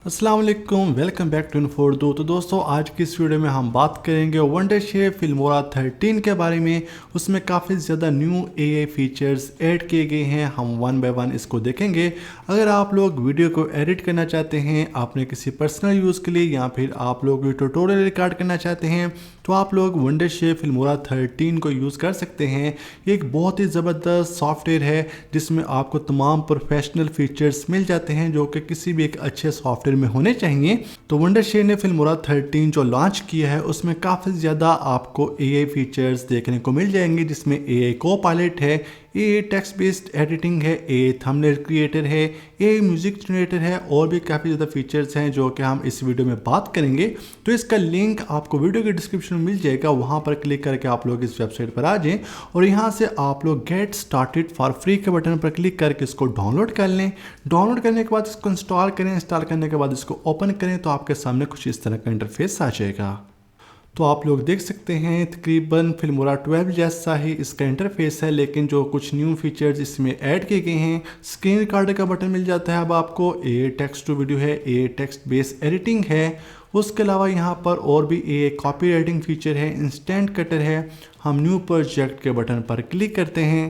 अस्सलाम वालेकुम, welcome back to इन्फोर्डो। तो दोस्तों आज की इस वीडियो में हम बात करेंगे वंडरशेफ फिल्मोरा 13 के बारे में। उसमें काफ़ी ज़्यादा न्यू एआई फीचर्स ऐड किए गए हैं, हम वन बाय वन इसको देखेंगे। अगर आप लोग वीडियो को एडिट करना चाहते हैं अपने किसी पर्सनल यूज़ के लिए या फिर आप लोग ट्यूटोरियल रिकॉर्ड करना चाहते हैं तो आप लोग वंडरशेफ फिल्मोरा 13 को यूज़ कर सकते हैं। ये एक बहुत ही ज़बरदस्त सॉफ्टवेयर है जिसमें आपको तमाम प्रोफेशनल फीचर्स मिल जाते हैं जो कि किसी भी एक अच्छे सॉफ्टवेयर में होने चाहिए। तो वंडरशेफ ने फिल्मोरा 13 जो लॉन्च किया है उसमें काफ़ी ज़्यादा आपको एआई फीचर्स देखने को मिल जाएंगे, जिसमें एआई को पायलट है, एआई टेक्स्ट बेस्ड एडिटिंग है, एआई थंबनेल क्रिएटर है, एआई म्यूजिक जनरेटर है और भी काफ़ी ज़्यादा फीचर्स हैं जो कि हम इस वीडियो में बात करेंगे। तो इसका लिंक आपको वीडियो के डिस्क्रिप्शन में मिल जाएगा, वहाँ पर क्लिक करके आप लोग इस वेबसाइट पर आ जाएं और यहाँ से आप लोग गेट स्टार्टेड फॉर फ्री के बटन पर क्लिक करके इसको डाउनलोड कर लें। डाउनलोड करने के बाद इसको इंस्टॉल करें। इंस्टॉल करने के बाद इसको ओपन करें तो आपके सामने कुछ इस तरह का इंटरफेस आ जाएगा। तो आप लोग देख सकते हैं तकरीबन फिल्मोरा 12 जैसा ही इसका इंटरफेस है, लेकिन जो कुछ न्यू फीचर्स इसमें ऐड किए गए हैं, स्क्रीन रिकॉर्डर का बटन मिल जाता है अब आपको, एआई टेक्स्ट टू वीडियो है, एआई टेक्स्ट बेस्ड एडिटिंग है, उसके अलावा यहाँ पर और भी एआई कॉपी राइटिंग फीचर है, इंस्टेंट कटर है। हम न्यू प्रोजेक्ट के बटन पर क्लिक करते हैं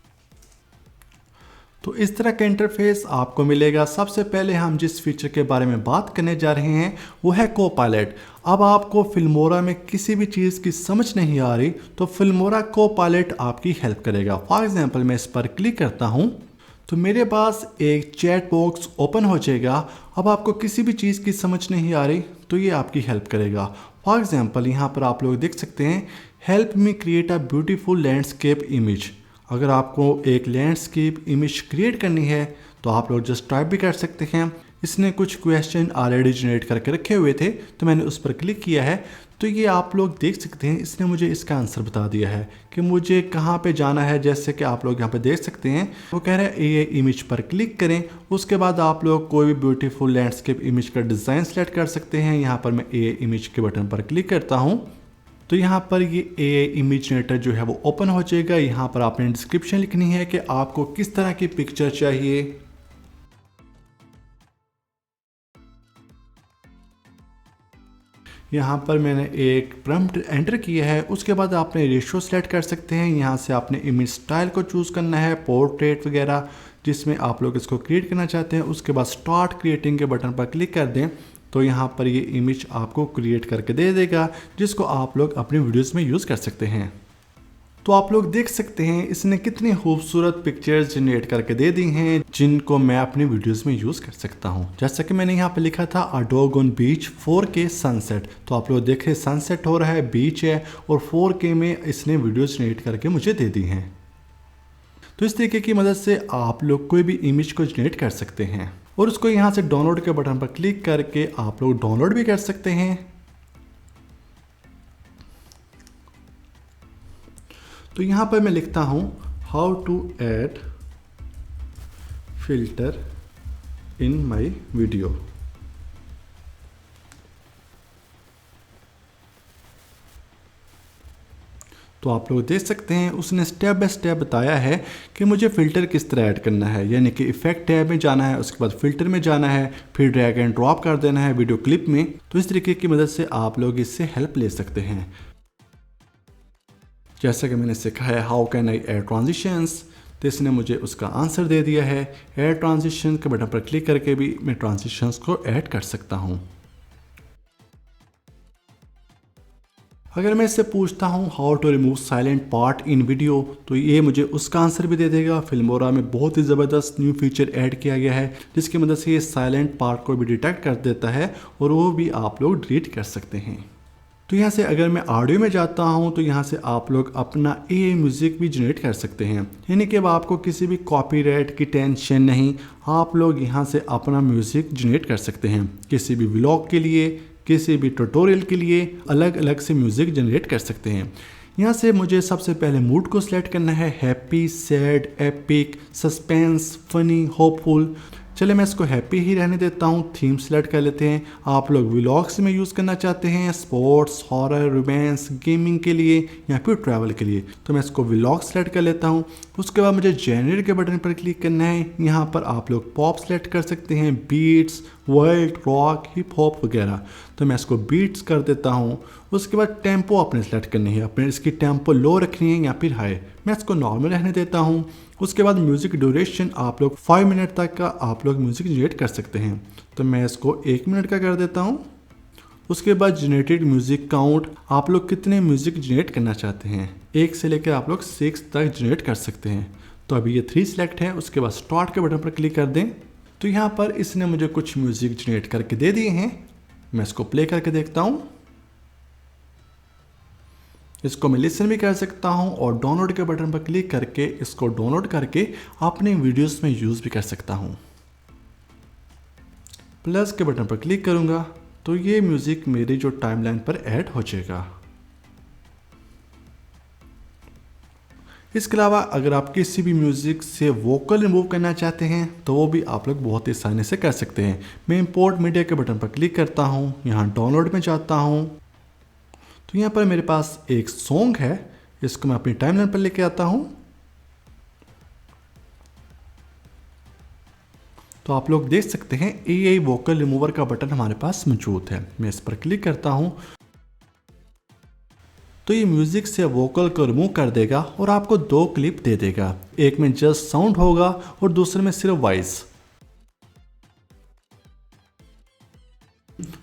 तो इस तरह का इंटरफेस आपको मिलेगा। सबसे पहले हम जिस फीचर के बारे में बात करने जा रहे हैं वो है को पायलट। अब आपको फिल्मोरा में किसी भी चीज़ की समझ नहीं आ रही तो फिल्मोरा को पायलट आपकी हेल्प करेगा। फॉर एग्जांपल मैं इस पर क्लिक करता हूं तो मेरे पास एक चैट बॉक्स ओपन हो जाएगा। अब आपको किसी भी चीज़ की समझ नहीं आ रही तो ये आपकी हेल्प करेगा। फॉर एग्जाम्पल यहाँ पर आप लोग देख सकते हैं, help me create a beautiful landscape image. अगर आपको एक लैंडस्केप इमेज क्रिएट करनी है तो आप लोग जस्ट टाइप भी कर सकते हैं। इसने कुछ क्वेश्चन ऑलरेडी जनरेट करके रखे हुए थे तो मैंने उस पर क्लिक किया है तो ये आप लोग देख सकते हैं इसने मुझे इसका आंसर बता दिया है कि मुझे कहाँ पे जाना है। जैसे कि आप लोग यहाँ पे देख सकते हैं वो कह रहा है एआई इमेज पर क्लिक करें। उसके बाद आप लोग कोई भी ब्यूटीफुल लैंडस्केप इमेज का डिज़ाइन सेलेक्ट कर सकते हैं। यहाँ पर मैं एआई इमेज के बटन पर क्लिक करता हूँ तो यहाँ पर ये एआई इमेज जनरेटर जो है वो ओपन हो जाएगा। यहाँ पर आपने डिस्क्रिप्शन लिखनी है कि आपको किस तरह की पिक्चर चाहिए। यहाँ पर मैंने एक प्रॉम्प्ट एंटर किया है। उसके बाद आपने रेशियो सेलेक्ट कर सकते हैं। यहाँ से आपने इमेज स्टाइल को चूज़ करना है, पोर्ट्रेट वगैरह जिसमें आप लोग इसको क्रिएट करना चाहते हैं। उसके बाद स्टार्ट क्रिएटिंग के बटन पर क्लिक कर दें तो यहाँ पर ये इमेज आपको क्रिएट करके दे देगा जिसको आप लोग अपनी वीडियोस में यूज़ कर सकते हैं। तो आप लोग देख सकते हैं इसने कितनी खूबसूरत पिक्चर्स जनरेट करके दे दी हैं जिनको मैं अपनी वीडियोस में यूज़ कर सकता हूं। जैसा कि मैंने यहाँ पे लिखा था a dog on beach 4K sunset, तो आप लोग देखें सनसेट हो रहा है, बीच है और 4K में इसने वीडियोस जनरेट करके मुझे दे दी हैं। तो इस तरीके की मदद से आप लोग कोई भी इमेज को जनरेट कर सकते हैं और उसको यहाँ से डाउनलोड के बटन पर क्लिक करके आप लोग डाउनलोड भी कर सकते हैं। तो यहाँ पर मैं लिखता हूँ how to add filter in my video. तो आप लोग देख सकते हैं उसने स्टेप बाय स्टेप बताया है कि मुझे फ़िल्टर किस तरह ऐड करना है। यानी कि इफेक्ट टैब में जाना है, उसके बाद फ़िल्टर में जाना है, फिर ड्रैग एंड ड्रॉप कर देना है वीडियो क्लिप में। तो इस तरीके की मदद से आप लोग इससे हेल्प ले सकते हैं। जैसा कि मैंने सीखा है how can I add transitions, तो इसने मुझे उसका आंसर दे दिया है। ऐड ट्रांजिशन के बटन पर क्लिक करके भी मैं ट्रांजिशंस को ऐड कर सकता हूं। अगर मैं इससे पूछता हूं how to remove silent part in video तो ये मुझे उसका आंसर भी दे देगा। फिल्मोरा में बहुत ही ज़बरदस्त न्यू फीचर ऐड किया गया है जिसकी मदद से ये साइलेंट पार्ट को भी डिटेक्ट कर देता है और वो भी आप लोग डिलीट कर सकते हैं। तो यहाँ से अगर मैं ऑडियो में जाता हूँ तो यहाँ से आप लोग अपना एआई म्यूज़िक भी जनरेट कर सकते हैं। यानी कि अब आपको किसी भी कॉपीराइट की टेंशन नहीं, आप लोग यहाँ से अपना म्यूज़िक जनरेट कर सकते हैं। किसी भी व्लॉग के लिए, किसी भी ट्यूटोरियल के लिए अलग अलग से म्यूज़िक जनरेट कर सकते हैं। यहाँ से मुझे सबसे पहले मूड को सिलेक्ट करना है, happy, sad, epic, suspense, funny, hopeful. चले मैं इसको हैप्पी ही रहने देता हूँ। थीम सेलेक्ट कर लेते हैं। आप लोग व्लॉग्स में यूज़ करना चाहते हैं, स्पोर्ट्स, हॉरर, रोमांस, गेमिंग के लिए या फिर ट्रैवल के लिए, तो मैं इसको व्लॉग सेलेक्ट कर लेता हूँ। उसके बाद मुझे जनरेट के बटन पर क्लिक करना है। यहाँ पर आप लोग पॉप सेलेक्ट कर सकते हैं, beats, world, rock, hip hop वगैरह। तो मैं इसको बीट्स कर देता हूँ। उसके बाद टेम्पो आपने सेलेक्ट करनी है, अपने इसकी टेम्पो लो रखनी है या फिर हाई। मैं इसको नॉर्मल रहने देता हूँ। उसके बाद म्यूज़िक ड्यूरेशन आप लोग 5 मिनट तक का आप लोग म्यूज़िक जनरेट कर सकते हैं। तो मैं इसको 1 मिनट का कर देता हूँ। उसके बाद जनरेटेड म्यूज़िक काउंट, आप लोग कितने म्यूज़िक जनरेट करना चाहते हैं, 1 से लेकर आप लोग 6 तक जनरेट कर सकते हैं। तो अभी ये 3 सिलेक्ट है। उसके बाद स्टार्ट के बटन पर क्लिक कर दें। तो यहाँ पर इसने मुझे कुछ म्यूज़िक जनरेट करके दे दिए हैं। मैं इसको प्ले करके देखता हूँ। इसको मैं लिसन भी कर सकता हूँ और डाउनलोड के बटन पर क्लिक करके इसको डाउनलोड करके अपने वीडियोस में यूज़ भी कर सकता हूँ। प्लस के बटन पर क्लिक करूँगा तो ये म्यूज़िक मेरी जो टाइमलाइन पर ऐड हो जाएगा। इसके अलावा अगर आप किसी भी म्यूज़िक से वोकल रिमूव करना चाहते हैं तो वो भी आप लोग बहुत ही आसानी से कर सकते हैं। मैं इंपोर्ट मीडिया के बटन पर क्लिक करता हूँ, यहाँ डाउनलोड में जाता हूँ। तो यहाँ पर मेरे पास एक सॉन्ग है, इसको मैं अपनी टाइमलाइन पर लेके आता हूँ। तो आप लोग देख सकते हैं AI वोकल रिमूवर का बटन हमारे पास मौजूद है। मैं इस पर क्लिक करता हूँ तो ये म्यूज़िक से वोकल को रिमूव कर देगा और आपको 2 क्लिप दे देगा। एक में जस्ट साउंड होगा और दूसरे में सिर्फ वॉइस।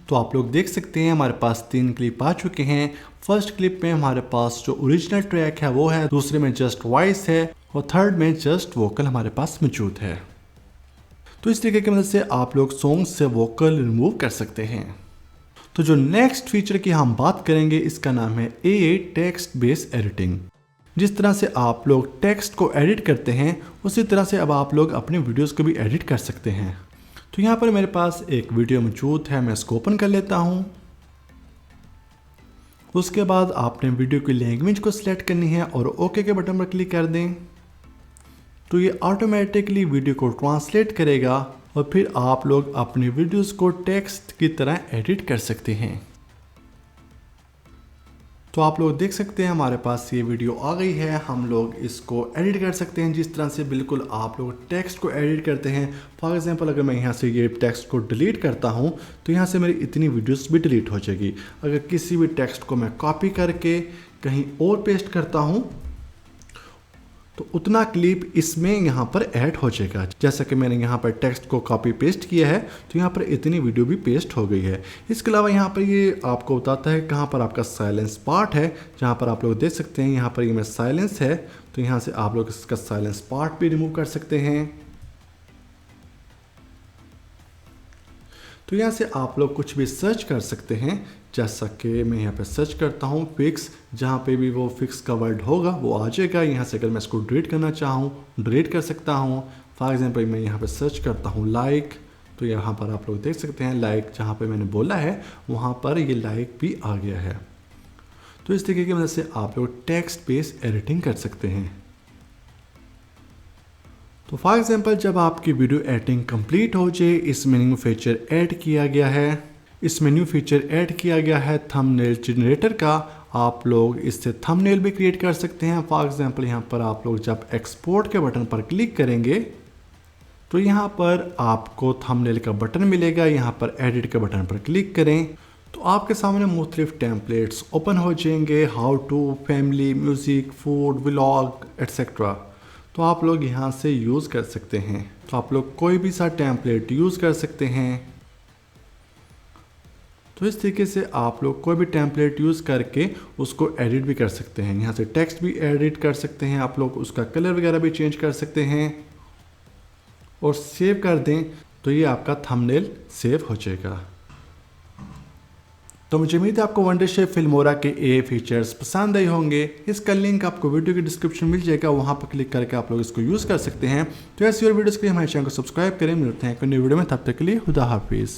तो आप लोग देख सकते हैं हमारे पास 3 क्लिप आ चुके हैं। फर्स्ट क्लिप में हमारे पास जो ओरिजिनल ट्रैक है वो है, दूसरे में जस्ट वॉइस है और थर्ड में जस्ट वोकल हमारे पास मौजूद है। तो इस तरीके की मदद से आप लोग सॉन्ग से वोकल रिमूव कर सकते हैं। तो जो नेक्स्ट फीचर की हम बात करेंगे इसका नाम है AI टेक्स्ट बेस्ड एडिटिंग। जिस तरह से आप लोग टेक्स्ट को एडिट करते हैं उसी तरह से अब आप लोग अपने वीडियोस को भी एडिट कर सकते हैं। तो यहाँ पर मेरे पास एक वीडियो मौजूद है, मैं इसको ओपन कर लेता हूँ। उसके बाद आपने वीडियो की लैंग्वेज को सिलेक्ट करनी है और ओके के बटन पर क्लिक कर दें। तो ये ऑटोमेटिकली वीडियो को ट्रांसलेट करेगा और फिर आप लोग अपने वीडियोस को टेक्स्ट की तरह एडिट कर सकते हैं। तो आप लोग देख सकते हैं हमारे पास ये वीडियो आ गई है। हम लोग इसको एडिट कर सकते हैं जिस तरह से बिल्कुल आप लोग टेक्स्ट को एडिट करते हैं। फॉर एग्जांपल अगर मैं यहाँ से ये टेक्स्ट को डिलीट करता हूँ तो यहाँ से मेरी इतनी वीडियोस भी डिलीट हो जाएगी। अगर किसी भी टेक्स्ट को मैं कॉपी करके कहीं और पेस्ट करता हूँ तो उतना क्लिप इसमें यहाँ पर ऐड हो जाएगा। जैसा कि मैंने यहाँ पर टेक्स्ट को कॉपी पेस्ट किया है तो यहाँ पर इतनी वीडियो भी पेस्ट हो गई है। इसके अलावा यहाँ पर ये आपको बताता है कहाँ पर आपका साइलेंस पार्ट है, जहाँ पर आप लोग देख सकते हैं यहाँ पर ये में साइलेंस है। तो यहाँ से आप लोग इसका साइलेंस पार्ट भी रिमूव कर सकते हैं। तो यहाँ से आप लोग कुछ भी सर्च कर सकते हैं। जैसा कि मैं यहाँ पे सर्च करता हूँ फिक्स, जहाँ पे भी वो फिक्स का वर्ड होगा वो आ जाएगा। यहाँ से अगर मैं इसको डिलीट करना चाहूँ डिलीट कर सकता हूँ। फॉर एग्जांपल मैं यहाँ पे सर्च करता हूँ लाइक, तो यहाँ पर आप लोग देख सकते हैं लाइक जहाँ पे मैंने बोला है वहाँ पर ये लाइक भी आ गया है। तो इस तरीके की मदद से आप लोग टेक्स्ट बेस्ड एडिटिंग कर सकते हैं। तो फॉर एग्जांपल जब आपकी वीडियो एडिटिंग कंप्लीट हो जाए, इस मेन्यू फीचर ऐड किया गया है। इस मेन्यू फीचर ऐड किया गया है थंबनेल जनरेटर का। आप लोग इससे थंबनेल भी क्रिएट कर सकते हैं। फॉर एग्जांपल यहाँ पर आप लोग जब एक्सपोर्ट के बटन पर क्लिक करेंगे तो यहाँ पर आपको थंबनेल का बटन मिलेगा। यहाँ पर एडिट के बटन पर क्लिक करें तो आपके सामने मुख्तलिफ टेम्पलेट्स ओपन हो जाएंगे, how to, family, music, food, vlog etcetera. तो आप लोग यहाँ से यूज़ कर सकते हैं। तो आप लोग कोई भी सा टेम्पलेट यूज़ कर सकते हैं। तो इस तरीके से आप लोग कोई भी टेम्पलेट यूज़ करके उसको एडिट भी कर सकते हैं। यहाँ से टेक्स्ट भी एडिट कर सकते हैं, आप लोग उसका कलर वगैरह भी चेंज कर सकते हैं और सेव कर दें तो ये आपका थंबनेल सेव हो जाएगा। तो मुझे उम्मीद है आपको वंडरशेफ फिल्मोरा के AI फीचर्स पसंद आए होंगे। इसका लिंक आपको वीडियो के डिस्क्रिप्शन मिल जाएगा, वहाँ पर क्लिक करके आप लोग इसको यूज़ कर सकते हैं। तो ऐसी और वीडियोस के लिए हमारे चैनल को सब्सक्राइब करें। मिलते हैं एक नई वीडियो में, तब तक के लिए खुदा हाफिज़।